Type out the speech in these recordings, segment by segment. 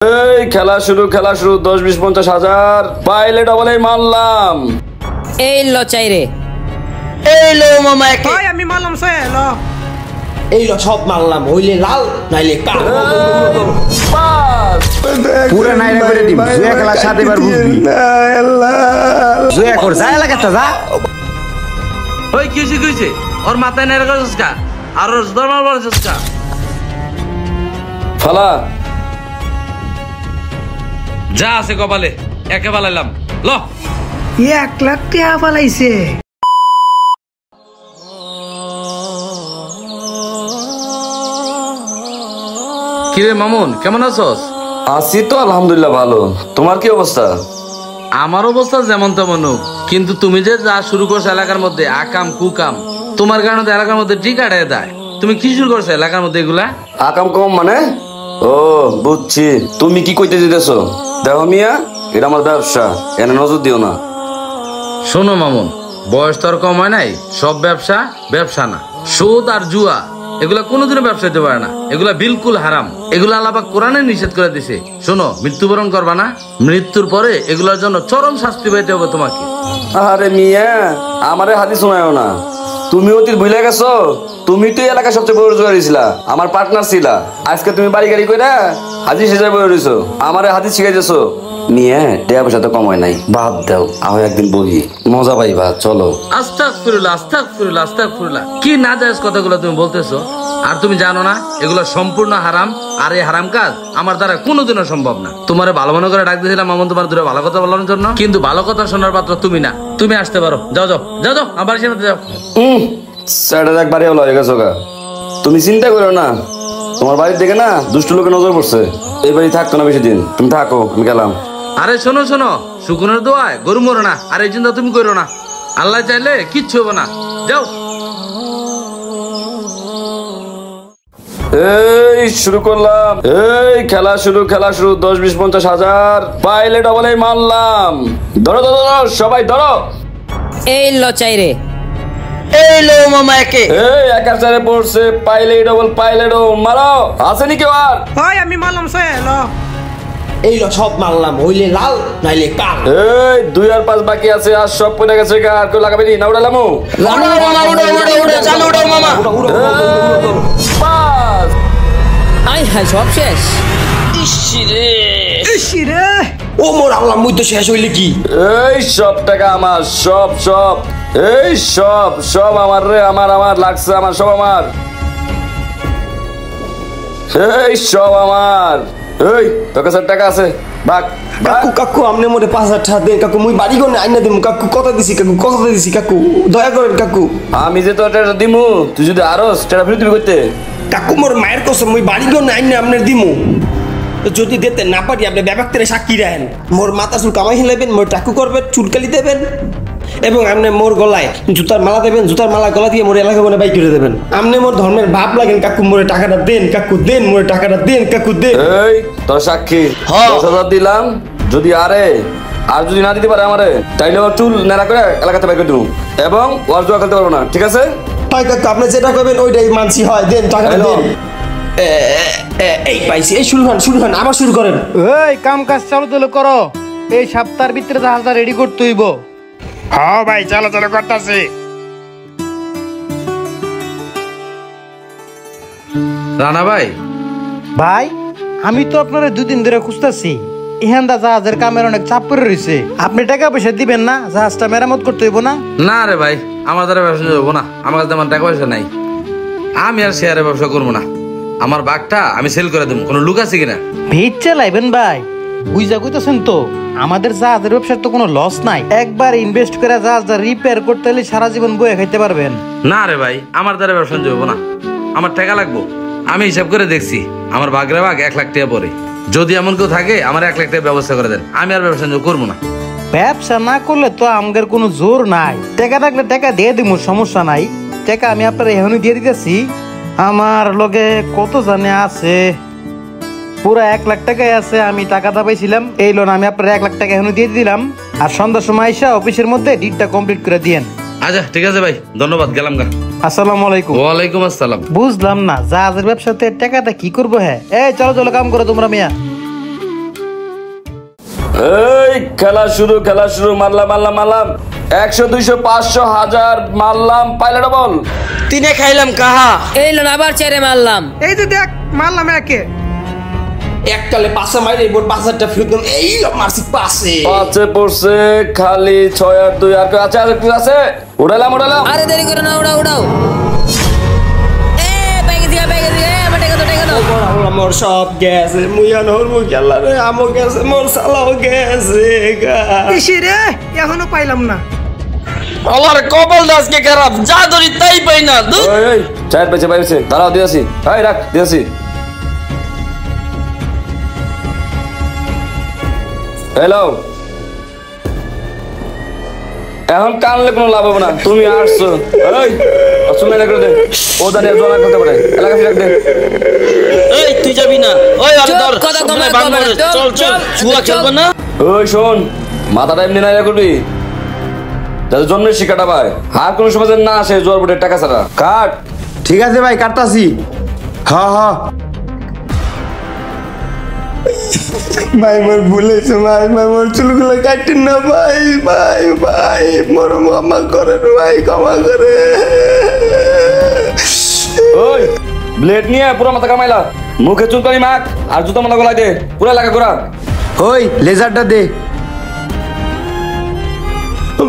এই খেলা শুরু 10 20 50 হাজার পাইলে ডবলেই মারলাম। এই লো চাইরে এই লো মামা একে ওই আমি মারলাম সে লো এই লো সব মারলাম হইলে লাল নাইলে কাল পাস পুরা নাইরা করে দিম জুয়া খেলা সাথে বার বুঝবি জুয়া কর যায় লাগাতা যা ওই কি হইছে ওর মাথায় নাইরা করছস কা আর ওর দরমাল বলছস কা ফালা যা আছে কপালে একে বালাইলাম ল 1 লাখ টাকা পালাইছে। কিরে মামুন কেমন আছস? আছি তো আলহামদুলিল্লাহ ভালো। তোমার কি অবস্থা? আমার অবস্থা যেমন তেমন হোক, কিন্তু তুমি যে যা শুরু করছো এলাকার মধ্যে আকাম কুকাম, তোমার কারণে তো এলাকার মধ্যে টিকাটা দেয়। তুমি কি শুরু করছো এলাকার মধ্যে এগুলা? আকাম কম মানে? ও বুঝছি। তুমি কি কইতে দিতেছো? দেখো মিয়া, এটা আমার ব্যবসা, এনে নজর দিও না। শোনো মামুন, বয়স তো আর কম হয় নাই। সব ব্যবসা ব্যবসা না। সুদ আর জুয়া এগুলা কোনোদিনও ব্যবসা হতে পারে না। এগুলা বিলকুল হারাম। এগুলা আল্লাহ পাক কোরআনে নিষেধ করে দিছে। শোনো, মৃত্যুবরণ করবা না, মৃত্যুর পরে এগুলোর জন্য চরম শাস্তি পাইতে হবে তোমাকে। আরে মিয়া, আমারে হাদিস শোনায়ও না। তুমি অতীত ভুলে গেছো। তুমি তো এই এলাকার সবচেয়ে বড় জুয়ারি ছিলা, আমার পার্টনার ছিলা। আজকে তুমি বাড়ি গাড়ি কইরা হাদিস হিসেবে বলে রইছো, আমারে হাদিস শিখাইতেছো। মিয়া টাকা পয়সা তো কম হয় নাই, বাদ দাও। আহ একদিন বলি মজা পাইবা, চলো। আস্তাগফিরুল্লাহ আস্তাগফিরুল্লাহ আস্তাগফিরুল্লাহ। কি নাজায়েজ কথাগুলো তুমি বলতেছো? আর তুমি জানো না এগুলো সম্পূর্ণ হারাম। আর এই হারাম কাজ আমার দ্বারা কোনোদিনও সম্ভব না। তোমারে ভালো মনে করে ডাক দিয়েছিলাম মামুন, তোমার দূরে ভালো কথা বলার জন্য, কিন্তু ভালো কথা শোনার পাত্র তুমি না। তুমি আসতে পারো, যাও যাও যাও যাও আমার সাথে যাও। স্যারটা একবারে হলো হয়ে গেছো গা। তুমি চিন্তা করো না, তোমার বাড়ির দিকে না দুষ্ট লোকের নজর পড়ছে। এই বাড়ি থাকতো না বেশি দিন, তুমি থাকো, আমি গেলাম। আরে শোনো শোনো, শুকুনের দোয়ায় গরু মরো না। আর এই চিন্তা তুমি করো না, আল্লাহ চাইলে কিচ্ছু হবে না। যাও। এই শুরু করলাম। এই খেলা শুরু 10 20 50 হাজার পাইলে ডবলেই মারলাম। ধরো ধরো ধরো, সবাই ধরো। এই লো চাইরে এই লো মামা একে এই একার চারে পড়ছে, পাইলে ডবল পাইলে ডবল মারো। আসেনি কেউ আর? ওই আমি মারলাম সে লো এই লো সব মারলাম হইলে লাল নাইলে কাল এই 2 আর 5 বাকি আছে, আর সব পড়ে গেছে। আর কেউ লাগাবে না উড়ালামু। উড়ো মামা উড়ো উড়ো উড়ো চালু উড়ো মামা পাস। আই হাই সব শেষ। ইসিরে ও মোর আল্লাহ মুই তো শেষ হইলে কি এই সব টাকা আমার, সব সব এই সব সব আমার রে, আমার আমার লাগছে, আমার সব আমার। এই সব আমার। এই তোর কাছে টাকা আছে, ভাগ ভাগ। কাকু কাকু আমনে মোরে 5000 টাকা দেন কাকু, মুই বাড়ি গনে আইনা দিমু কাকু। কথা দিছি কাকু, কথা দিছি কাকু, দয়া করেন কাকু। আমি যে তোর টাকা দিমু, তুই যদি আরস টাকা ফিরে দিবি করতে। কাকু মোর মায়ের কসম, মুই বাড়ি গনে আইনা আমনের দিমু। যদি দিতে না পারি আপনি ব্যাপারে সাক্ষী রাখেন। মোর মাথা চুল কামাই হিলাইবেন, মোর টাকু করবেন, চুলকালি দেবেন, এবং আপনি মোর গলায় জুতার মালা দেবেন। জুতার মালা গলা দিয়ে মোর এলাকা মনে বাইক করে দেবেন। আপনি মোর ধর্মের বাপ লাগেন কাকু, মোরে টাকাটা দেন কাকু, দেন মোরে টাকাটা দেন কাকু, দেন। এই তোর সাক্ষী 10,000 দিলাম। যদি আর যদি না দিতে পারে আমারে, তাইলে ওর চুল নেড়া করে এলাকাতে বাইক করে দেবো, এবং ওর জোয়া খেলতে পারবো না, ঠিক আছে? হয় কাকু, আপনি যেটা করবেন ওইটাই মানছি। হয় দেন টাকাটা দেন। এই পাইছি। এই শুরু হন আবার শুরু করেন। এই কাম কাজ চালু চালু করো। এই সপ্তাহের ভিতরে জাহাজটা রেডি করতে হইব। হ্যাঁ ভাই চলো চলো করতেছি। রানা ভাই, ভাই আমি তো আপনার 2 দিন ধরে খুঁজতেছি। ইহানদা জাহাজের কামের অনেক চাপ পড়ে রয়েছে। আপনি টাকা পয়সা দিবেন না? জাহাজটা মেরামত করতে হইব না? না রে ভাই, আমার দ্বারা ব্যবসা হবো না। আমার কাছে আমার টাকা পয়সা নাই। আমি আর শেয়ারে ব্যবসা করবো না। আমার বাঘটা আমি সেল করে দেবো। কোনো লুক আছে কিনা? ভিড় চালাইবেন ভাই, বুঝা কইতেছেন তো। আমাদের জাহাজের ব্যবসার তো কোনো লস নাই। একবার ইনভেস্ট করে জাহাজটা রিপেয়ার করতে হলে সারা জীবন বয়ে খাইতে পারবেন। না রে ভাই, আমার দ্বারা ব্যবসা হবো না। আমার টাকা লাগবো। আমি হিসাব করে দেখছি, আমার বাঘরে বাঘ 1 লাখ টাকা পরে। যদি এমন কেউ থাকে আমার 1 লাখ টাকা ব্যবস্থা করে দেন। আমি আর ব্যবসা করবো না। ব্যবসা না করলে তো আমাদের কোনো জোর নাই। টাকা থাকলে টাকা দিয়ে দিব, সমস্যা নাই। টাকা আমি আপনার এখনই দিয়ে দিতেছি। আমার লগে কত জানে আছে, পুরো 1 লাখ টাকাই আছে। আমি টাকাটা পাইছিলাম, এই লোন আমি আপনার 1 লাখ টাকা এখনই দিয়ে দিলাম। আর সন্ধ্যার সময় আইসা অফিসের মধ্যে ডিটটা কমপ্লিট করে দিয়েন। আচ্ছা ঠিক আছে ভাই, ধন্যবাদ, গেলাম গা। আসসালামু আলাইকুম। ওয়ালাইকুম আসসালাম। বুঝলাম না জাহাজের ব্যবসাতে টাকাটা কি করবো? হ্যাঁ এই চলো চলো কাম করো তোমরা মিয়া। এই খেলা শুরু মারলাম 100 200 500 1000 মারলাম পাইলাটা বল। তিনে খাইলাম কাহা এই লো আবার চাইরে মারলাম। এই যে দেখ মারলাম একে। এককালে পাশে মাইরে এবার 5000টা ফেরত দিলাম। এই মারছি পাশে পাঁচে পড়ছে খালি 6 আর 2 আর কেউ আছে আর একটু আছে। উড়ালাম আরে দেরি করে না, উড়াও এ বাইকে দিয়া আমার টাকা দাও। আমার সব গেছে মুইয়ান হরমু খেলা রে আমো গেছে মোর সালাও গেছে ইসি রে এখনো পাইলাম না। আমার কপাল আজকে খারাপ যা ধরি তাই পাই না। এই চার পেছে পাইছে দাঁড়াও দিয়েছি এই রাখ দিয়েছি। হ্যালো এখন কানলে কোনো লাভ হবে না, তুমি আসছো। এই শুনে না করে দে ও জানি জমা করতে পারে এলাকা ফিরাক দে। এই তুই যাবি না ওই আমি চল, ধর কথা কম, সামনে কম, বাম করে। চল, চল চল, জুয়া খেলবো না। ওই শোন মাথাটা এমনি না করবি যাতে জন্মের শিক্ষাটা পায়। আর কোনো সময় যেন না আসে জোয়ার বোর্ডের টাকা ছাড়া কাট। ঠিক আছে ভাই কাটতাছি। হ্যাঁ হ্যাঁ ভাই মোর ভুলেছে ভাই মোর চুলগুলো কাটেন না ভাই মোর ক্ষমা করেন ভাই ক্ষমা করে। ওই ব্লেড নিয়ে পুরো মাথা কামাইলা মুখে চুলকানি মাখ আর জুতো মাথা গলায় দে পুরো এলাকা ঘোরা। ওই লেজারটা দে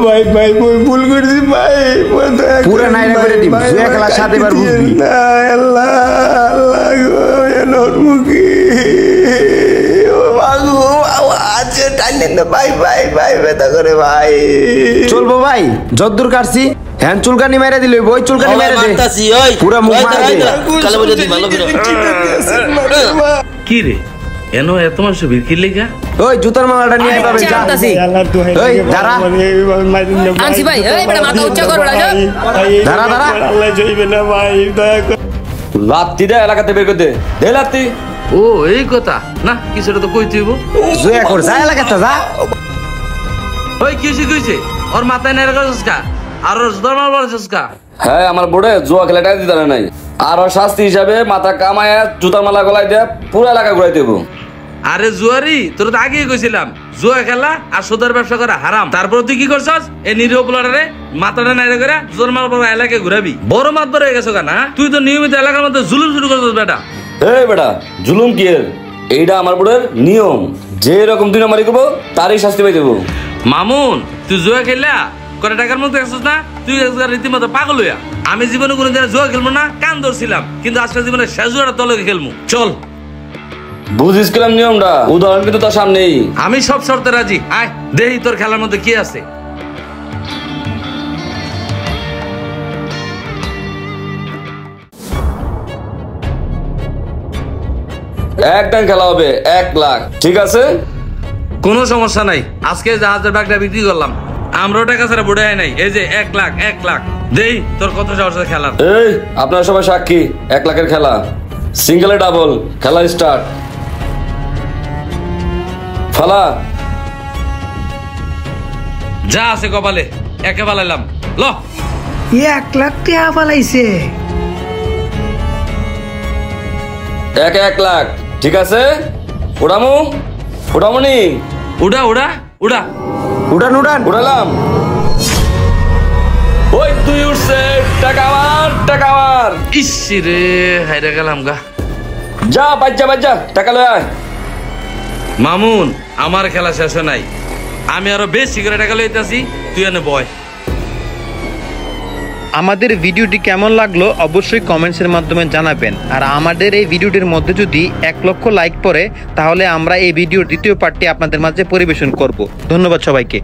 ভাই মই ভুল করছি ভাই পুরো নাইরা করে দিম জুয়া খেলার সাথে এবার বুঝবি না। আল্লাহ গো নরমুখী চলবো ভাই যদ্দূর কাটছি হ্যান চুলকানি মেরে দিল ওই চুলকানি মেরে দে পুরা মুখ মারা দে। কি রে এন এত মানুষ ভিড় কিনলে গা? ওই জুতার মালাটা নিয়ে পাবে যা। আনতাছি। ওই দাঁড়া আনছি ভাই, এই বেটা মাথা উচ্চ কর বেটা, যা। দাঁড়া লাত্তি দে এলাকাতে বের করে দে দে লাত্তি। ও এই কথা না কিছুটা তো কই তুইব। জুয়া কর যা এলাকাতে যা। ওই কইছে ওর মাথায় নেড়ে করছিস কা আর ওর দরমাল বলছিস কা? হ্যাঁ আমার বোর্ডে জুয়া খেলা টাকা দিতে নাই আর ওর শাস্তি হিসাবে মাথা কামায় জুতার মালা গলায় দিয়ে পুরো এলাকা ঘুরাই দেবো। আরে জুয়ারি তোর তো আগেই কইছিলাম জুয়া খেলা আর সুদের ব্যবসা করা হারাম। তারপর তুই কি করছস এই নিরীহ পোলারে মাথাটা নাইরে করে জোরমাল বাবা এলাকায় ঘুরাবি বড় মাত বড় হয়ে গেছো না? তুই তো নিয়মিত এলাকার মধ্যে জুলুম শুরু করছিস বেটা। এই বেটা জুলুম কি এর? এইটা আমার বোর্ডের নিয়ম, যে রকম দুই নাম্বারই করবো তারই শাস্তি পাই দেবো। মামুন তুই জুয়া খেললা করে টাকার মধ্যে গেছিস না? তুই রীতিমতো পাগল হইয়া। আমি জীবনে কোনো দিন জুয়া খেলবো না কান ধরছিলাম, কিন্তু আজকে জীবনে শেষ জুয়াটা তলে খেলবো। চল বুঝিস কিলাম নিয়মটা, উদাহরণ কিন্তু তোর সামনেই। আমি সব শর্তে রাজি, আয় দেহি তোর খেলার মধ্যে কি আছে। একদম খেলা হবে 1 লাখ, ঠিক আছে? কোনো সমস্যা নাই। আজকে জাহাজের ব্যাগটা বিক্রি করলাম, আমরাও টাকা ছাড়া বুড়ে হয় নাই। এই যে 1 লাখ দেই তোর কত সাহস আছে খেলার? এই আপনারা সবাই সাক্ষী, 1 লাখের খেলা, সিঙ্গেলে ডাবল, খেলা স্টার্ট। ফালা যা আছে কপালে একে পালাইলাম। ল 1 লাখ টাকা পালাইছে। 1 লাখ, ঠিক আছে? উড়ামুনি উড়া উড়ান উড়ালাম। ওই তুই উঠছে, টাকা আমার। ইস রে হাইরা গেলাম গা। যা বাজ্জা টাকা লয় আয়। মামুন আমার খেলা শেষ হয় নাই, আমি আরো বেশি করে টাকা লইতেছি, তুই এনে বয়। আমাদের ভিডিওটি কেমন লাগলো অবশ্যই কমেন্টসের মাধ্যমে জানাবেন। আর আমাদের এই ভিডিওটির মধ্যে যদি 1 লক্ষ লাইক পড়ে তাহলে আমরা এই ভিডিওর দ্বিতীয় পার্টটি আপনাদের মাঝে পরিবেশন করব। ধন্যবাদ সবাইকে।